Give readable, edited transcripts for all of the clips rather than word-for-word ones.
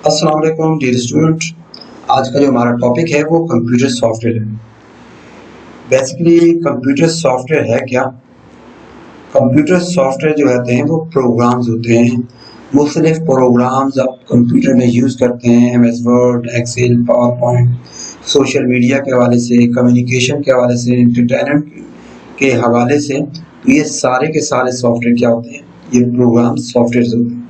अस्सलाम वालेकुम dear student. आज का जो हमारा टॉपिक है वो कंप्यूटर सॉफ्टवेयर है। बेसिकली कंप्यूटर सॉफ्टवेयर है क्या? कंप्यूटर सॉफ्टवेयर जो होते हैं वो प्रोग्राम्स होते हैं। मुख्तलिफ प्रोग्राम्स आप कंप्यूटर में यूज़ करते हैं, MS Word, Excel, PowerPoint, social media के हवाले से, कम्युनिकेशन के हवाले से, एंटरटेनमेंट के हवाले से। तो ये सारे के सारे सॉफ्टवेयर क्या होते हैं? ये प्रोग्राम सॉफ्टवेयर होते हैं।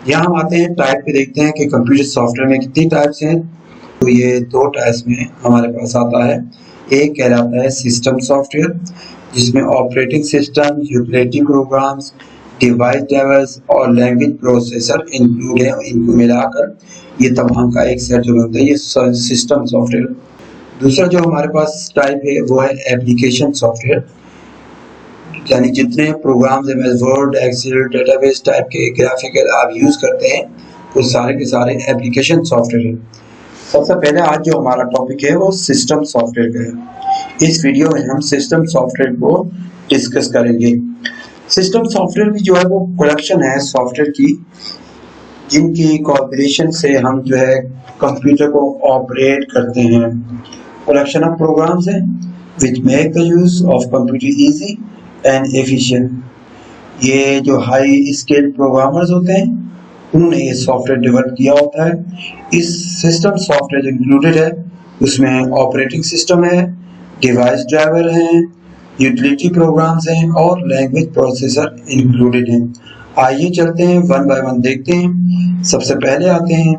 यहाँ हम आते हैं टाइप पे, देखते हैं कि कंप्यूटर सॉफ्टवेयर में कितनी टाइप्स हैं। तो ये दो टाइप्स में हमारे पास आता है। एक कहलाता है सिस्टम सॉफ्टवेयर, जिसमें operating system, utility programmes, device drivers और लैंग्वेज प्रोसेसर इंक्लूड है। इनको मिलाकर ये तमाम का एक सेट जो बनता है, ये सिस्टम सॉफ्टवेयर। दूसरा जो हमारे पास टाइप है वो है एप्लीकेशन सॉफ्टवेयर, यानी जितने प्रोग्राम्स में वर्ड, एक्सेल, डेटाबेस टाइप के ग्राफिकल आप यूज करते हैं वो सारे के सारे एप्लीकेशन सॉफ्टवेयर हैं। सबसे पहले आज जो हमारा टॉपिक है वो सिस्टम सॉफ्टवेयर का है। इस वीडियो में हम सिस्टम सॉफ्टवेयर को डिस्कस करेंगे। सिस्टम सॉफ्टवेयर भी जो है वो कलेक्शन है सॉफ्टवेयर की, जिनकी कॉर्पोरेशन से हम जो है कंप्यूटर को ऑपरेट करते हैं। कलेक्शन ऑफ प्रोग्राम्स है which make the use of computer easy and efficient. ये जो हाई स्केल प्रोग्रामर्स होते हैं उन्होंने ये सॉफ्टवेयर डेवलप किया होता है। इस सिस्टम सॉफ्टवेयर जो इंक्लूडेड है उसमें ऑपरेटिंग सिस्टम है, डिवाइस ड्राइवर हैं, यूटिलिटी प्रोग्राम्स हैं और लैंग्वेज प्रोसेसर इंक्लूडेड हैं। आइए चलते हैं वन बाय वन देखते हैं। सबसे पहले आते हैं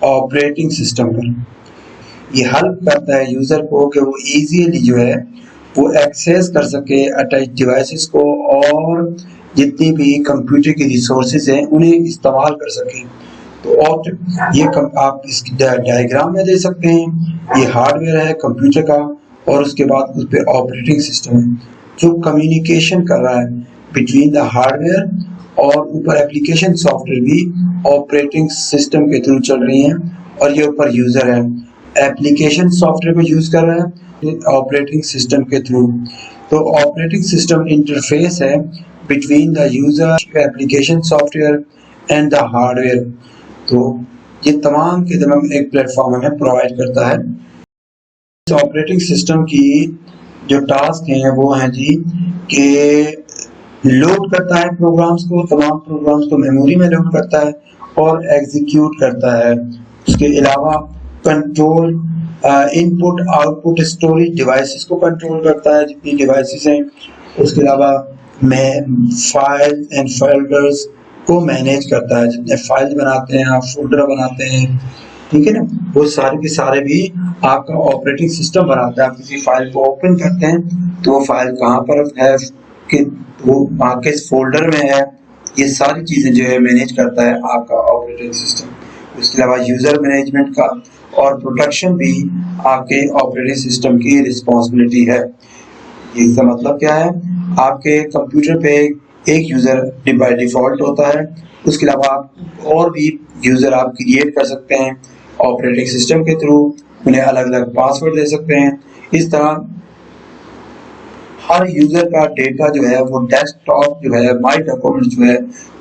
ऑपरेटिंग सिस्टम पर। ये हेल्प करता है यूजर को कि वो इजीली जो है वो एक्सेस कर सके अटैच डिवाइसेस को, और जितनी भी कंप्यूटर की रिसोर्सेज हैं उन्हें इस्तेमाल कर सकें। तो और ये आप इस डायग्राम में दे सकते हैं। ये हार्डवेयर है कंप्यूटर का और उसके बाद उस पर ऑपरेटिंग सिस्टम है जो कम्युनिकेशन कर रहा है बिटवीन द हार्डवेयर, और ऊपर एप्लीकेशन सॉफ्टवेयर भी ऑपरेटिंग सिस्टम के थ्रू चल रही हैं और ये ऊपर यूजर है एप्लीकेशन सॉफ्टवेयर को यूज कर रहा है ऑपरेटिंग सिस्टम के थ्रू। तो ऑपरेटिंग सिस्टम इंटरफेस है between the user, application software and the hardware. तो ये तमाम के तमाम एक प्लेटफॉर्म हमें प्रोवाइड करता है। इस ऑपरेटिंग सिस्टम की जो टास्क हैं वो हैं जी कि लोड करता है प्रोग्राम्स को, तमाम प्रोग्राम्स को मेमोरी में लोड करता है और एग्जीक्यूट करता है। उसके अलावा control input output storage devices को कंट्रोल करता है, जितनी डिवाइसेस हैं। उसके अलावा में फाइल एंड फोल्डर्स को मैनेज करता है, जितने फाइल बनाते हैं आप, फोल्डर बनाते हैं, ठीक है ना, वो सारे के सारे भी आपका ऑपरेटिंग सिस्टम बनाता है। आप किसी फाइल को ओपन करते हैं तो वो फाइल कहाँ पर है, कि वो किस फोल्डर में है, ये सारी चीजें जो है मैनेज करता है आपका ऑपरेटिंग सिस्टम। उसके अलावा यूजर मैनेजमेंट का और प्रोटेक्शन भी आपके ऑपरेटिंग सिस्टम की रिस्पॉन्सिबिलिटी है। इसका मतलब क्या है, आपके कंप्यूटर पे एक यूजर बाय डिफॉल्ट होता है, उसके अलावा आप और भी यूजर आप क्रिएट कर सकते हैं ऑपरेटिंग सिस्टम के थ्रू, उन्हें अलग अलग पासवर्ड दे सकते हैं। इस तरह हर यूजर का डेटा जो है वो डेस्कटॉप जो है, माई डॉक्यूमेंट जो है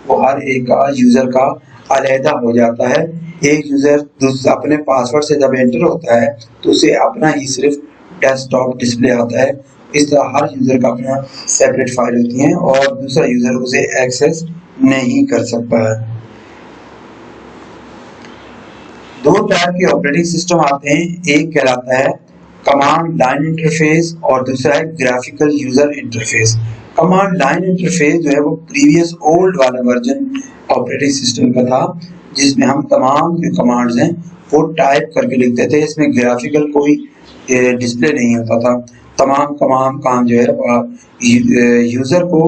वो हर एक का यूजर का अलहदा हो जाता है। एक यूजर अपने पासवर्ड से जब एंटर होता है तो उसे अपना ही सिर्फ डेस्कटॉप डिस्प्ले आता है। इस तरह हर यूजर का अपना सेपरेट फाइल होती है और दूसरा यूजर उसे एक्सेस नहीं कर सकता है। दो टाइप के ऑपरेटिंग सिस्टम आते हैं, एक कहलाता है कमांड लाइन इंटरफेस और दूसरा है graphical user interface. Command line interface जो है वो प्रीवियस ओल्ड वाला वर्जन ऑपरेटिंग सिस्टम का था, जिसमें हम तमाम जो कमांड्स हैं वो टाइप करके लिखते थे। इसमें ग्राफिकल कोई डिस्प्ले नहीं होता था। तमाम काम जो है यूजर को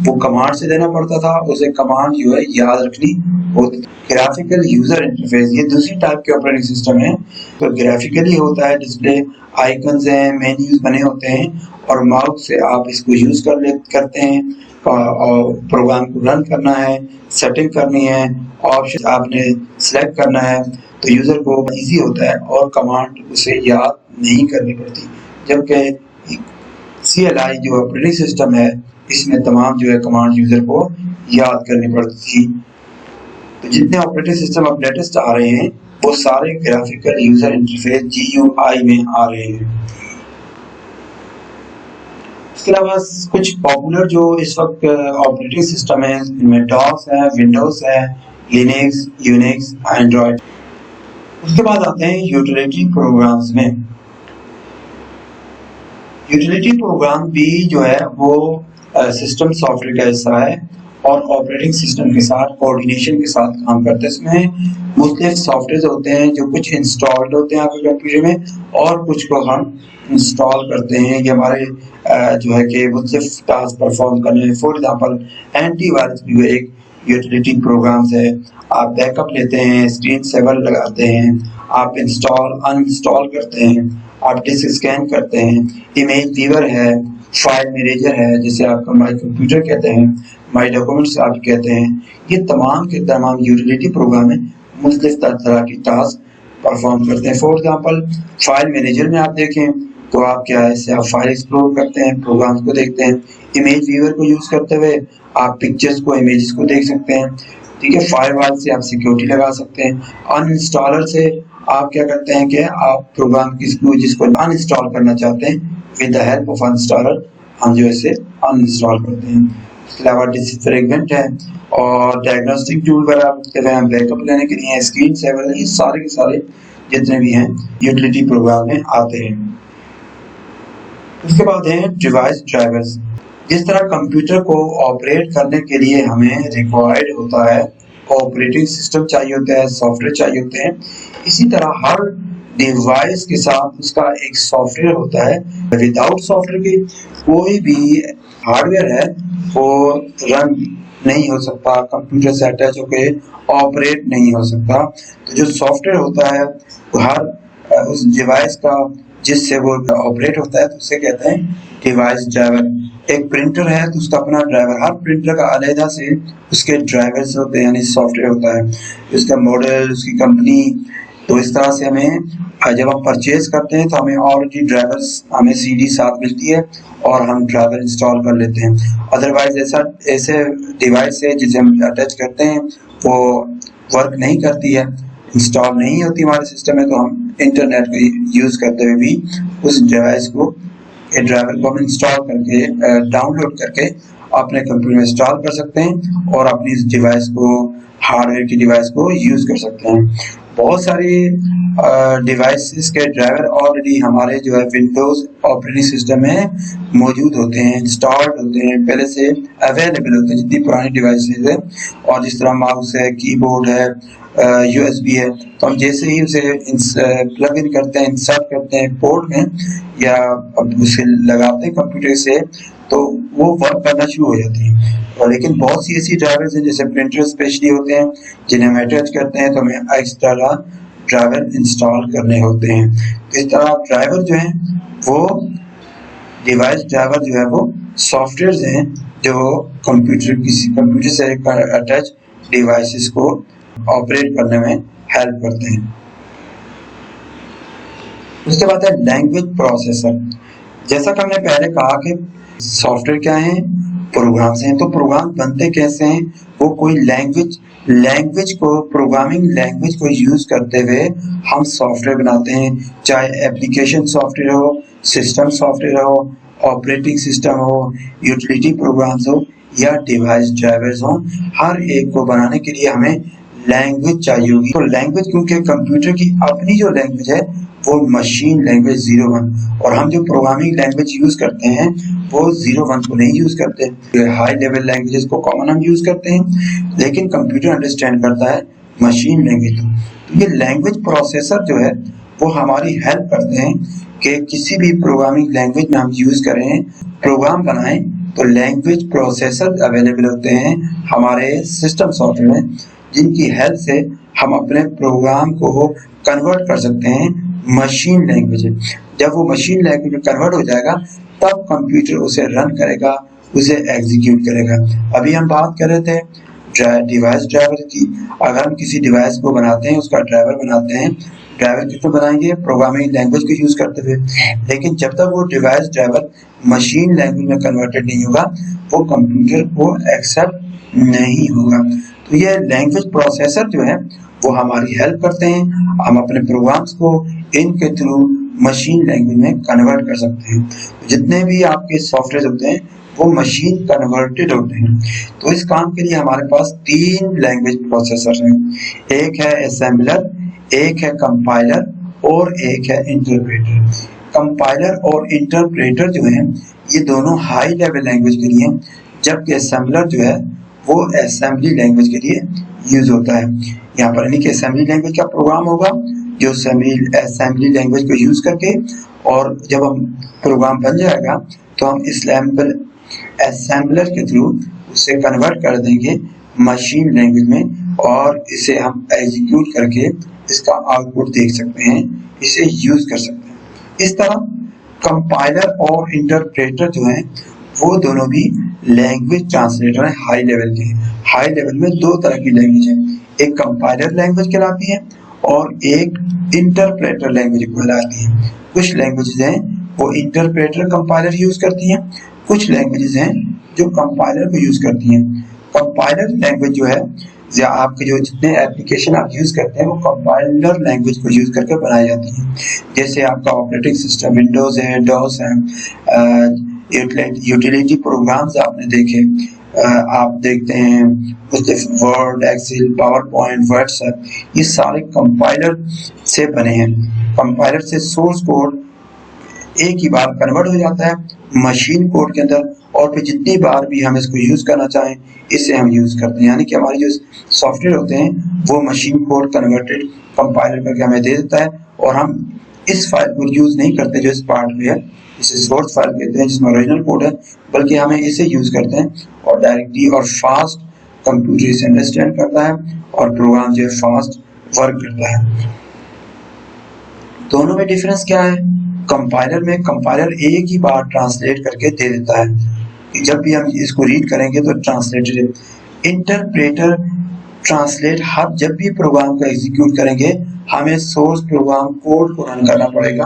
वो कमांड से देना पड़ता था, उसे कमांड जो है याद रखनी होती। ग्राफिकल यूजर इंटरफेस ये दूसरी टाइप के ऑपरेटिंग सिस्टम है। तो ग्राफिकली होता है, डिस्प्ले आइकन्स हैं, मेन्यूज बने होते हैं और माउस से आप इसको यूज करते हैं और प्रोग्राम को रन करना है, सेटिंग करनी है, ऑप्शन आपने सिलेक्ट करना है, तो यूजर को इजी होता है और कमांड उसे याद नहीं करनी पड़ती। जबकि CLI जो ऑपरेटिंग सिस्टम है इसमें तमाम जो है कमांड यूजर को याद करनी पड़ती थी। तो जितने ऑपरेटिंग सिस्टम अब लेटेस्ट आ रहे हैं वो सारे ग्राफिकल यूजर इंटरफेस GUI में आ रहे हैं। इसके अलावा कुछ पॉपुलर जो इस वक्त ऑपरेटिंग सिस्टम है, इनमें डॉस है, विंडोज है, लिनक्स, यूनिक्स, एंड्रॉइड। उसके बाद आते हैं यूटिलिटी प्रोग्राम्स में। यूटिलिटी प्रोग्राम भी जो है वो सिस्टम सॉफ्टवेयर का हिस्सा है और ऑपरेटिंग सिस्टम के साथ कोऑर्डिनेशन के साथ काम करते हैं। इसमें मुख्तलिफ सॉफ्टवेयर होते हैं जो कुछ इंस्टॉल्ड होते हैं आपके कंप्यूटर में और कुछ को हम इंस्टॉल करते हैं। ये हमारे जो है कि मुख्तलिफ टास्क परफॉर्म करने में, फॉर एग्जांपल एंटीवायरस भी एक यूटिलिटी प्रोग्राम्स है। आप बैकअप लेते हैं, स्क्रीन सेवर लगाते हैं, आप इंस्टॉल अनइंस्टॉल करते हैं, आप डिस्क स्कैन करते हैं, इमेज व्यूअर है, फाइल मैनेजर है जिसे आप माई कंप्यूटर कहते हैं, माई डॉक्यूमेंट्स आप कहते हैं। ये तमाम के तमाम यूटिलिटी प्रोग्राम है, मुख्तलिफ तरह की टास्क परफॉर्म करते हैं। फॉर एग्जांपल फाइल मैनेजर में आप देखें तो आप क्या है, इससे आप फाइल एक्सप्लोर करते हैं, प्रोग्राम्स को देखते हैं। इमेज व्यूअर को यूज करते हुए आप पिक्चर्स को, इमेजेस को देख सकते हैं। ठीक है, फायरवॉल से आप सिक्योरिटी लगा सकते हैं। अनइंस्टॉलर से आप क्या करते हैं कि आप प्रोग्राम जिसको अनइंस्टॉल करना चाहते हैं, with the help of uninstaller हम जो इसे अनइंस्टॉल करते हैं। इसके अलावा डिसफ्रेगमेंट है और डायग्नोस्टिक टूल वगैरह आप बैकअप लेने के लिए, स्क्रीन सेवर, ये सारे के सारे जितने भी हैं यूटिलिटी प्रोग्राम में आते हैं। उसके बाद है डिवाइस ड्राइवर्स। जिस तरह कंप्यूटर को ऑपरेट करने के लिए हमें रिक्वायर्ड होता है, ऑपरेटिंग सिस्टम चाहिए होता है, सॉफ्टवेयर चाहिए होते हैं, इसी तरह हर डिवाइस के साथ उसका एक सॉफ्टवेयर होता है। विदाउट सॉफ्टवेयर के कोई भी हार्डवेयर है वो रन नहीं हो सकता, कंप्यूटर से अटैच होकर ऑपरेट नहीं हो सकता। तो जो सॉफ्टवेयर होता है वो हर उस डिवाइस का जिससे वो ऑपरेट होता है तो उसे कहते हैं डिवाइस ड्राइवर। एक प्रिंटर है तो उसका अपना ड्राइवर, हर प्रिंटर का अलग से उसके ड्राइवर्स होते हैं, यानी सॉफ्टवेयर होता है, उसका मॉडल, उसकी कंपनी। तो इस तरह से हमें जब हम परचेज करते हैं तो हमें ऑलरेडी ड्राइवर्स, हमें CD साथ मिलती है और हम ड्राइवर इंस्टॉल कर लेते हैं। अदरवाइज ऐसे डिवाइस है जिसे हम अटैच करते हैं वो वर्क नहीं करती है, इंस्टॉल नहीं होती हमारे सिस्टम में, तो हम इंटरनेट को यूज करते हुए भी उस डिवाइस को, ड्राइवर को हम इंस्टॉल करके, डाउनलोड करके अपने कंप्यूटर में इंस्टॉल कर सकते हैं और अपनी इस डिवाइस को, हार्डवेयर की डिवाइस को यूज कर सकते हैं। बहुत सारी डिवाइसेस के ड्राइवर ऑलरेडी हमारे जो है विंडोज ऑपरेटिंग सिस्टम में मौजूद होते हैं, इंस्टॉल्ड होते हैं, पहले से अवेलेबल होते हैं जितनी पुरानी डिवाइसेस है। और जिस तरह माउस है, कीबोर्ड है, USB है, तो हम जैसे ही उसे प्लग इन करते हैं, इंसर्ट करते हैं पोर्ट में या उसे लगाते हैं कंप्यूटर से, तो वो वर्क करना शुरू हो जाती है। और लेकिन बहुत सी ऐसी ड्राइवर्स हैं जैसे प्रिंटर स्पेशली होते हैं जिन्हें हम अटैच करते हैं तो हमें एक्स्ट्रा ड्राइवर इंस्टॉल करने होते हैं। इस तरह ड्राइवर जो है वो डिवाइस ड्राइवर जो है वो सॉफ्टवेयर हैं जो किसी कंप्यूटर से अटैच डिवाइसेस को ऑपरेट करने में हेल्प करते हैं। उसके बाद है लैंग्वेज प्रोसेसर। जैसा कि हमने पहले कहा कि सॉफ्टवेयर क्या है, प्रोग्राम्स हैं। तो प्रोग्राम बनते कैसे हैं, वो कोई लैंग्वेज को, प्रोग्रामिंग लैंग्वेज को यूज करते हुए हम सॉफ्टवेयर बनाते हैं, चाहे एप्लीकेशन सॉफ्टवेयर हो, सिस्टम सॉफ्टवेयर हो, ऑपरेटिंग सिस्टम हो, यूटिलिटी प्रोग्राम्स हो या डिवाइस ड्राइवर्स हो। हर एक को बनाने के लिए हमें लैंग्वेज चाहिए होगी। तो लैंग्वेज, क्योंकि कंप्यूटर की अपनी जो लैंग्वेज है वो मशीन लैंग्वेज 01, और हम जो प्रोग्रामिंग लैंग्वेज यूज करते हैं वो 01 को नहीं यूज करते, हाई लेवल लैंग्वेजेस को कॉमन हम यूज करते हैं, लेकिन कंप्यूटर अंडरस्टैंड करता है मशीन लैंग्वेज। तो ये लैंग्वेज प्रोसेसर जो है वो हमारी हेल्प करते हैं कि किसी भी प्रोग्रामिंग लैंग्वेज में हम यूज करें, प्रोग्राम बनाएं, तो लैंग्वेज प्रोसेसर अवेलेबल होते हैं हमारे सिस्टम सॉफ्टवेयर में, जिनकी हेल्प से हम अपने प्रोग्राम को कन्वर्ट कर सकते हैं मशीन लैंग्वेज। जब वो मशीन लैंग्वेज में कन्वर्ट हो जाएगा तब कंप्यूटर उसे रन करेगा, उसे एग्जीक्यूट करेगा। अभी हम बात कर रहे थे डिवाइस ड्राइवर की। अगर हम किसी डिवाइस को बनाते हैं, उसका ड्राइवर बनाते हैं, ड्राइवर किसको बनाएंगे, प्रोग्रामिंग लैंग्वेज को यूज करते हुए। लेकिन जब तक वो डिवाइस ड्राइवर मशीन लैंग्वेज में कन्वर्टेड नहीं होगा वो कंप्यूटर को एक्सेप्ट नहीं होगा। तो ये लैंग्वेज प्रोसेसर जो है वो हमारी हेल्प करते हैं, हम अपने प्रोग्राम्स को इनके थ्रू मशीन लैंग्वेज में कन्वर्ट कर सकते हैं। जितने भी आपके सॉफ्टवेयर होते हैं वो मशीन कन्वर्टेड होते हैं। तो इस काम के लिए हमारे पास 3 लैंग्वेज प्रोसेसर हैं, एक है असेंबलर, एक है कंपाइलर और एक है इंटरप्रेटर। कंपाइलर और इंटरप्रेटर जो है ये दोनों हाई लेवल लैंग्वेज के लिए, जबकि असेंबलर जो है वो असेंबली लैंग्वेज के लिए यूज होता है। यहाँ पर यानी कि असेंबली लैंग्वेज का प्रोग्राम होगा जो असेंबली लैंग्वेज को यूज करके, और जब हम प्रोग्राम बन जाएगा तो हम इस असेंबलर के थ्रू उसे कन्वर्ट कर देंगे मशीन लैंग्वेज में, और इसे हम एग्जीक्यूट करके इसका आउटपुट देख सकते हैं, इसे यूज कर सकते हैं। इस तरह कंपाइलर और इंटरप्रेटर जो हैं वो दोनों भी लैंग्वेज ट्रांसलेटर हैं हाई लेवल के। हाई लेवल में 2 तरह की लैंग्वेज है, एक कंपाइलर लैंग्वेज कहलाती है और एक इंटरप्रेटर लैंग्वेज कहलाती है। कुछ लैंग्वेजेस हैं वो इंटरप्रेटर कंपाइलर यूज करती हैं, कुछ लैंग्वेजेस हैं जो कंपाइलर को यूज करती हैं। कंपाइलर लैंग्वेज जो है या आपके जो जितने एप्लीकेशन आप यूज करते हैं वो कंपाइलर लैंग्वेज को यूज करके बनाई जाती हैं। जैसे आपका ऑपरेटिंग सिस्टम विंडोज है, डॉस है, यूटिलिटी प्रोग्राम्स आपने देखे, आप देखते हैं Word, Excel, PowerPoint, WhatsApp, ये सारे कंपाइलर से बने हैं। कंपाइलर से सोर्स कोड एक ही बार कन्वर्ट हो जाता है मशीन कोड के अंदर, और फिर जितनी बार भी हम इसको यूज करना चाहें इसे हम यूज करते हैं। यानी कि हमारे जो सॉफ्टवेयर होते हैं वो मशीन कोड कन्वर्टेड कंपाइलर करके हमें दे देता है, और हम इस फाइल को यूज नहीं करते जो इस पार्ट में है, इसे सोर्स फाइल कहते हैं जिसमें ओरिजिनल कोड है, बल्कि हमें इसे यूज करते हैं और डायरेक्टली और फास्ट कंप्यूटर इसे अंडरस्टैंड करता है और प्रोग्राम जो है फास्ट वर्क करता है। दोनों में डिफरेंस क्या है? कंपाइलर में कंपाइलर एक ही बार ट्रांसलेट करके दे देता है कि जब भी हम इसको रीड करेंगे तो ट्रांसलेटेड। इंटरप्रेटर ट्रांसलेट हम जब भी प्रोग्राम को एग्जीक्यूट करेंगे हमें सोर्स प्रोग्राम कोड को रन करना पड़ेगा,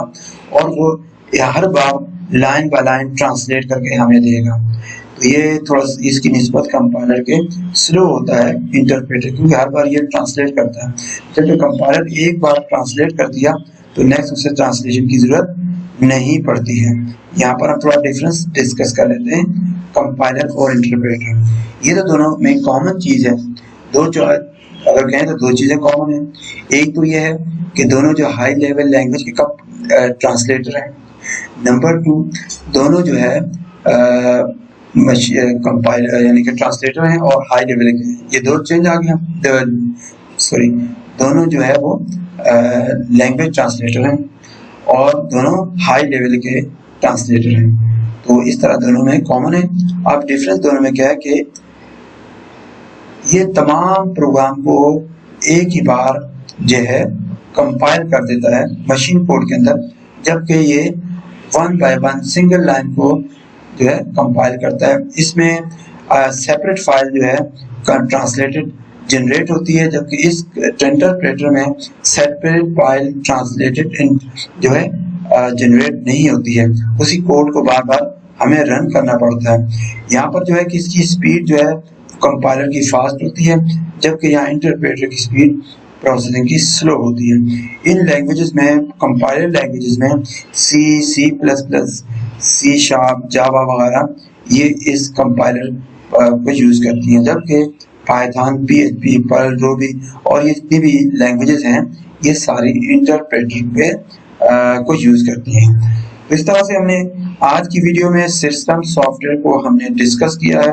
और वो हर बार लाइन बाय लाइन ट्रांसलेट करके हमें देगा। तो ये थोड़ा इसकी निस्बत कंपाइलर के स्लो होता है इंटरप्रेटर, क्योंकि हर बार ये ट्रांसलेट करता है। जब कंपाइलर एक बार ट्रांसलेट कर दिया तो नेक्स्ट उसे ट्रांसलेशन की जरूरत नहीं पड़ती है। यहाँ पर हम थोड़ा डिफरेंस डिस्कस कर लेते हैं कंपाइलर और इंटरप्रेटर। ये तो दोनों में कॉमन चीज है, दो जो अगर कहें तो 2 चीजें कॉमन है। एक तो ये है कि दोनों जो हाई लेवल लैंग्वेज के ट्रांसलेटर हैं। नंबर 2 दोनों जो है कंपाइलर यानी कि ट्रांसलेटर हैं और हाई लेवल के, ये 2 चेंज आ गया। सॉरी, दोनों जो है वो लैंग्वेज ट्रांसलेटर हैं और दोनों हाई लेवल के ट्रांसलेटर हैं। तो इस तरह दोनों में कॉमन है। अब डिफरेंस दोनों में क्या है कि ये तमाम प्रोग्राम को एक ही बार जो है कंपाइल कर देता है मशीन कोड के अंदर, जबकि ये 1 बाय 1 सिंगल लाइन को जो है कंपाइल करता है। इसमें सेपरेट फाइल जो है ट्रांसलेटेड जनरेट होती है, जबकि इस इंटरप्रेटर में सेपरेट फाइल ट्रांसलेटेड जो है जनरेट नहीं होती है। उसी कोड को बार बार हमें रन करना पड़ता है। यहाँ पर जो है कि इसकी स्पीड जो है कंपाइलर की फास्ट होती है, जबकि यहाँ इंटरप्रेटर की स्पीड प्रोसेसिंग की स्लो होती है। इन लैंग्वेजेस में, कंपाइलर लैंग्वेजेस में सी, C++, C#, जावा वगैरह ये इस कंपाइलर को यूज करती हैं, जबकि पाइथन, PHP, पर्ल, रूबी और ये जितनी भी लैंग्वेजेस हैं ये सारी इंटरप्रेटर पे को यूज करती हैं। तो इस तरह से हमने आज की वीडियो में सिस्टम सॉफ्टवेयर को हमने डिस्कस किया है।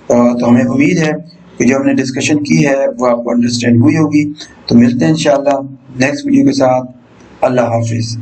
तो हमें उम्मीद है कि जो हमने डिस्कशन की है वो आपको अंडरस्टैंड हुई होगी। तो मिलते हैं इंशाल्लाह नेक्स्ट वीडियो के साथ। अल्लाह हाफिज।